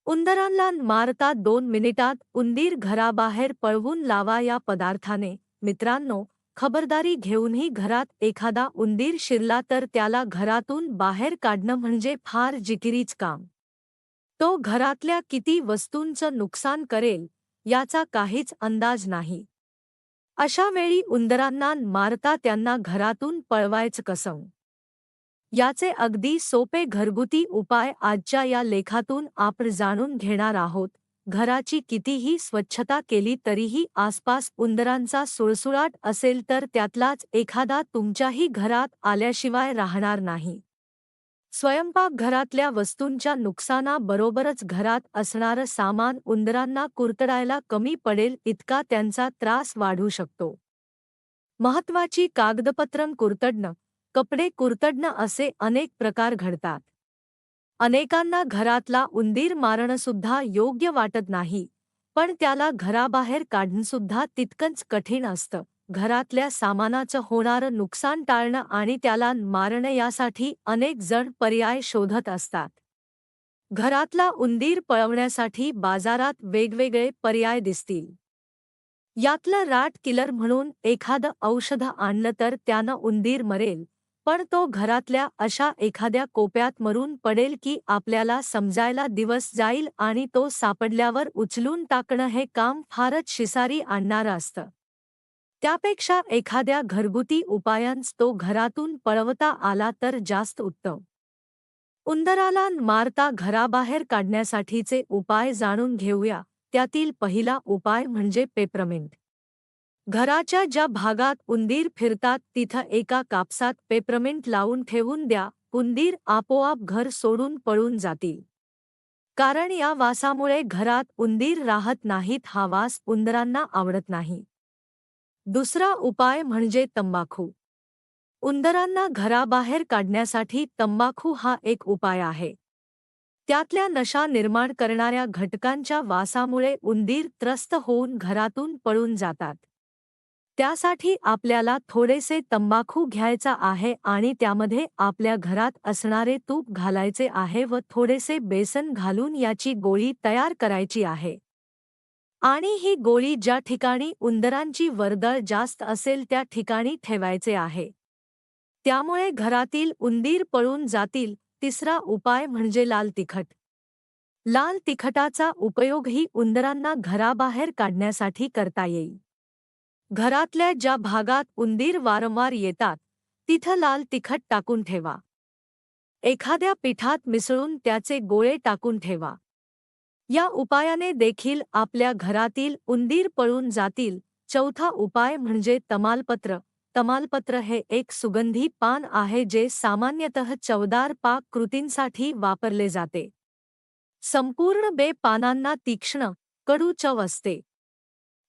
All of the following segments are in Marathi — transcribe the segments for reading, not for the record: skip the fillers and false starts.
उंदरांना मारता 2 मिनिटात उंदीर घराबाहेर पळवून लावा या पदार्थाने. मित्रांनो, खबरदारी घेऊनही घरात एखादा उंदीर शिरला तर त्याला घरातून बाहेर काढणं म्हणजे फार जिकिरीच काम. तो घरातल्या किती वस्तूंचं नुकसान करेल याचा काहीच अंदाज नाही. अशा वेळी उंदरांना मारता त्यांना घरातून पळवायचं कसं? याचे अगदी सोपे घरगुती उपाय आजच्या या लेखातून आपण जाणून घेणार आहोत. घराची कितीही स्वच्छता केली तरीही आसपास उंदरांचा सुळसुळाट असेल तर त्यातलाच एखादा तुमच्याही घरात आल्याशिवाय राहणार नाही. स्वयंपाकघरातल्या वस्तूंच्या नुकसानाबरोबरच घरात असणारं सामान उंदरांना कुरतडायला कमी पडेल इतका त्यांचा त्रास वाढू शकतो. महत्वाची कागदपत्रं कुरतडणं, कपडे कुरतडणं असे अनेक प्रकार घडतात. अनेकांना घरातला उंदीर मारणंसुद्धा योग्य वाटत नाही, पण त्याला घराबाहेर काढणंसुद्धा तितकंच कठीण असतं. घरातल्या सामानाचं होणारं नुकसान टाळणं आणि त्याला मारणं यासाठी अनेक जण पर्याय शोधत असतात. घरातला उंदीर पळवण्यासाठी बाजारात वेगवेगळे पर्याय दिसतील. यातलं राट किलर म्हणून एखादं औषध आणलं तर त्यानं उंदीर मरेल, पण तो घरातल्या अशा एखाद्या कोपऱ्यात मरून पडेल की आपल्याला समजायला दिवस जाईल आणि तो सापडल्यावर उचलून टाकणं हे काम फारच शिसारी आणणारं असतं. त्यापेक्षा एखाद्या घरगुती उपायांच तो घरातून पळवता आला तर जास्त उत्तम. उंदराला मारता घराबाहेर काढण्यासाठीचे उपाय जाणून घेऊया. त्यातील पहिला उपाय म्हणजे पेपरमिंट. घराच्या ज्या भागात उंदीर फिरतात तिथं एका कापसात पेपरमिंट लावून ठेवून द्या. उंदीर आपोआप घर सोडून पळून जातील. कारण या वासामुळे घरात उंदीर राहत नाहीत. हा वास उंदरांना आवडत नाही. दुसरा उपाय म्हणजे तंबाखू. उंदरांना घराबाहेर काढण्यासाठी तंबाखू हा एक उपाय आहे. त्यातल्या नशा निर्माण करणाऱ्या घटकांच्या वासामुळे उंदीर त्रस्त होऊन घरातून पळून जातात. त्यासाठी आपल्याला थोडेसे तंबाखू घ्यायचा आहे आणि त्यामध्ये आपल्या घरात असणारे तूप घालायचे आहे व थोडेसे बेसन घालून याची गोळी तयार करायची आहे. आणि ही गोळी ज्या ठिकाणी उंदरांची वर्दळ जास्त असेल त्या ठिकाणी ठेवायचे आहे. त्यामुळे घरातील उंदीर पळून जातील. तिसरा उपाय म्हणजे लाल तिखट. लाल तिखटाचा उपयोगही उंदरांना घराबाहेर काढण्यासाठी करता येईल. घरातल्या ज्या भागात उंदीर वारंवार येतात तिथं लाल तिखट टाकून ठेवा. एखाद्या पिठात मिसळून त्याचे गोळे टाकून ठेवा. या उपायाने देखील आपल्या घरातील उंदीर पळून जातील. चौथा उपाय म्हणजे तमालपत्र. तमालपत्र हे एक सुगंधी पान आहे जे सामान्यतः चवदार पाक कृतींसाठी वापरले जाते. संपूर्ण पानांना तीक्ष्ण, कडू चव असते.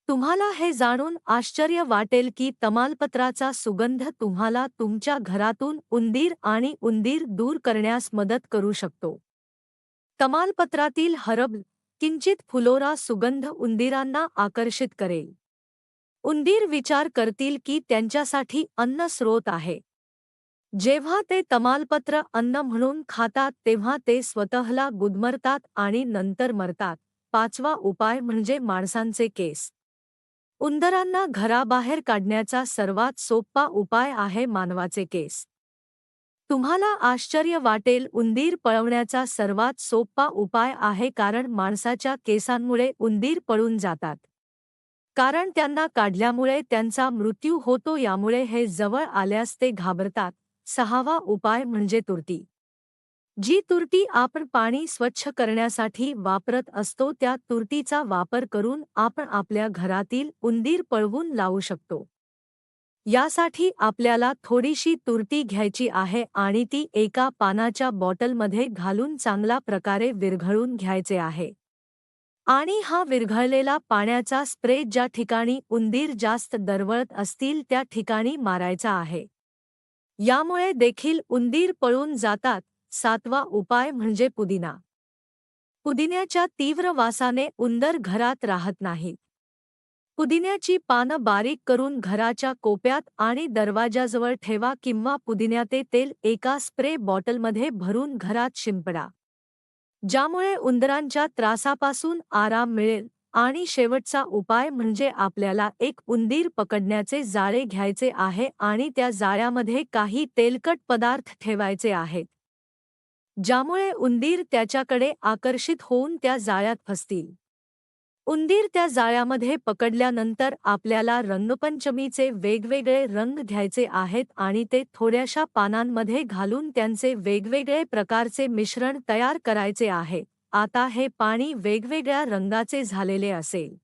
तुम्हाला हे जाणून आश्चर्य वाटेल की तमालपत्राचा सुगंध तुम्हाला तुमच्या घरातून उंदीर आणि उंदीर दूर करण्यास मदत करू शकतो. तमालपत्रातील हर्ब किंचित फुलोरा सुगंध उंदीरांना आकर्षित करेल. उंदीर विचार करतील की त्यांच्यासाठी अन्न स्रोत आहे. जेव्हा ते तमालपत्र अन्न म्हणून खातात तेव्हा ते स्वतःला गुदमरतात आणि नंतर मरतात. पाचवा उपाय म्हणजे माणसांचे केस. उंदरांना घराबाहेर काढण्याचा सर्वात सोपा उपाय आहे मानवाचे केस. तुम्हाला आश्चर्य वाटेल, उंदीर पळवण्याचा सर्वात सोपा उपाय आहे कारण माणसाच्या केसांमुळे उंदीर पळून जातात. कारण त्यांना काढल्यामुळे त्यांचा मृत्यू होतो. यामुळे हे जवळ आल्यास ते घाबरतात. सहावा उपाय म्हणजे तुरटी. जी तुरटी आपण पाणी स्वच्छ करण्यासाठी वापरत असतो त्या तुरटीचा वापर करून आपण आपल्या घरातील उंदीर पळवून लावू शकतो. यासाठी आपल्याला थोडीशी तुरटी घ्यायची आहे आणि ती एका पानाच्या बॉटलमध्ये घालून चांगल्या प्रकारे विरघळून घ्यायचे आहे. आणि हा विरघळलेला पाण्याचा स्प्रे ज्या ठिकाणी उंदीर जास्त दरवळत असतील त्या ठिकाणी मारायचा आहे. यामुळे देखील उंदीर पळून जातात. सातवा उपाय म्हणजे पुदिना. पुदिन्याच्या तीव्र वासाने उंदर घरात राहत नाहीत. पुदिन्याची पानं बारीक करून घराच्या कोपऱ्यात आणि दरवाजाजवळ ठेवा किंवा पुदिन्याचे तेल एका स्प्रे बॉटलमध्ये भरून घरात शिंपडा. ज्यामुळे उंदरांच्या त्रासापासून आराम मिळेल. आणि शेवटचा उपाय म्हणजे आपल्याला एक उंदीर पकडण्याचे जाळे घ्यायचे आहे आणि त्या जाळ्यामध्ये काही तेलकट पदार्थ ठेवायचे आहेत, ज्यामुळे उंदीर त्याच्याकडे आकर्षित होऊन त्या जाळ्यात फसतील. उंदीर त्या जाळ्यामध्ये पकडल्यानंतर आपल्याला रंगपंचमीचे वेगवेगळे रंग घ्यायचे आहेत आणि ते थोड्याशा पानांमध्ये घालून त्यांचे वेगवेगळे प्रकारचे मिश्रण तयार करायचे आहे. आता हे पाणी वेगवेगळ्या रंगाचे झालेले असेल.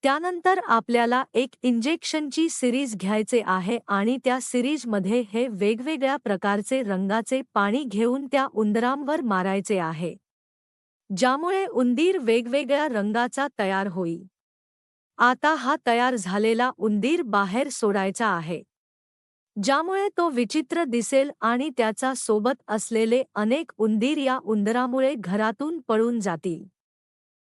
त्यानंतर आपल्याला एक इंजेक्शनची सिरीज घ्यायचे आहे आणि त्या सिरीजमध्ये हे वेगवेगळ्या प्रकारचे रंगाचे पाणी घेऊन त्या उंदरांवर मारायचे आहे, ज्यामुळे उंदीर वेगवेगळ्या रंगाचा तयार होईल. आता हा तयार झालेला उंदीर बाहेर सोडायचा आहे, ज्यामुळे तो विचित्र दिसेल आणि त्याचा सोबत असलेले अनेक उंदीर या उंदरामुळे घरातून पळून जातील.